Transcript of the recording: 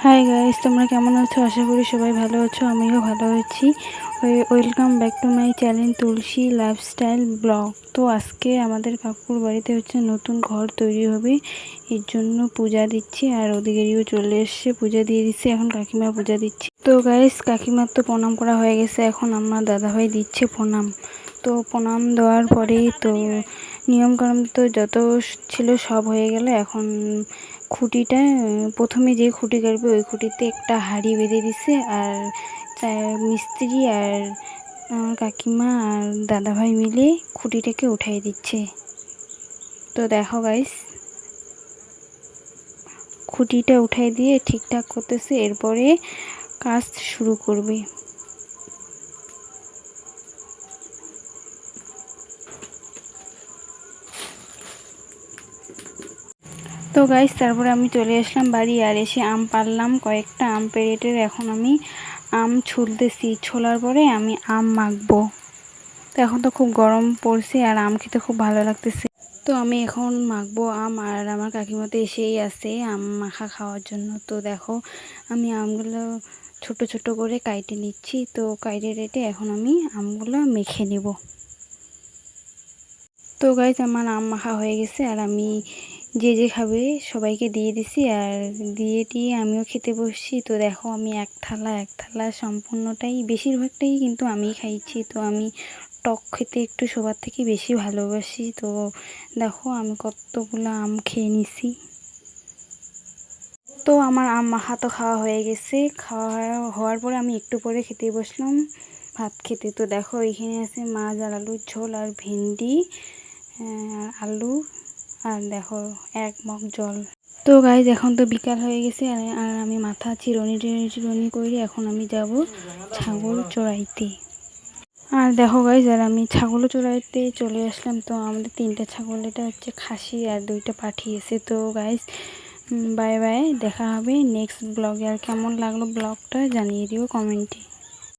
Hi guys, তোমরা কেমন আছো? আশা করি সবাই ভালো আছো। আমিও ভালো আছি। Welcome back to my channel Tulsi lifestyle blog. তো আজকে আমাদের কাকুর বাড়িতে নতুন ঘর তৈরি হবে, এর জন্য পূজা দিচ্ছি। আর ওদিকেরও চলে এসছে, পূজা দিয়ে দিচ্ছে। এখন কাকিমা পূজা দিচ্ছে। তো গাইস, কাকিমার তো প্রণাম করা হয়ে গেছে, এখন আমার দাদাভাই দিচ্ছে প্রণাম। তো প্রণাম দেওয়ার পরেই তো নিয়মকানুন তো যত ছিল সব হয়ে গেল। এখন খুঁটিটা প্রথমে যে খুঁটি কাটবে ওই খুঁটিতে একটা হাঁড়ি বেঁধে দিছে। আর মিস্ত্রি আর আমার কাকিমা আর দাদাভাই মিলে খুঁটিটাকে উঠাই দিচ্ছে। তো দেখো গাইস, খুঁটিটা উঠাই দিয়ে ঠিকঠাক করতেছে, এরপরে কাজ শুরু করবে। তো গাইস, তারপরে আমি চলে আসলাম বাড়ি, আর এসে আম পারলাম কয়েকটা। আম পেড়ে এখন আমি আম ছুলতেছি। ছোলার পরে আমি আম মাখবো। তো এখন তো খুব গরম পড়ছে আর আম খেতে খুব ভালো লাগতেছে। তো আমি এখন মাখবো আম, আর আমার কাকিমাতে এসেই আছে আম মাখা খাওয়ার জন্য। তো দেখো, আমি আমগুলো ছোট ছোট করে কাইটে নিচ্ছি। তো কাইটে রেটে এখন আমি আমগুলো মেখে নেব। তো গাইস, আমার আম মাখা হয়ে গেছে, আর আমি যে যে খাবে সবাইকে দিয়ে দিছি। আর দিয়ে আমিও খেতে বসছি। তো দেখো, আমি এক থালা সম্পূর্ণটাই, বেশিরভাগটাই কিন্তু আমি খাইছি। তো আমি টক খেতে একটু সবার থেকে বেশি ভালোবাসি। তো দেখো, আমি কতগুলো আম খেয়ে নিছি। তো আমার আম মাখা তো খাওয়া হয়ে গেছে। হওয়ার পরে আমি একটু পরে খেতে বসলাম ভাত খেতে। তো দেখো, এখানে আছে মাছ আর আলুর ঝোল আর ভেন্ডি, আলু, আর দেখো এক মগ জল। তো গাইজ, এখন তো বিকাল হয়ে গেছে, আর আমি মাথা চিরুনি করে এখন আমি যাব ছাগল চড়াইতে। আর দেখো গাইজ, আর আমি ছাগল চড়াইতে চলে আসলাম। তো আমাদের 3টা ছাগল, এটা হচ্ছে খাসি আর 2টা পাঠি আছে। তো গাইজ, বাই বাই, দেখা হবে নেক্সট ব্লগে। আর কেমন লাগলো ব্লগটা জানিয়ে দিও কমেন্টে।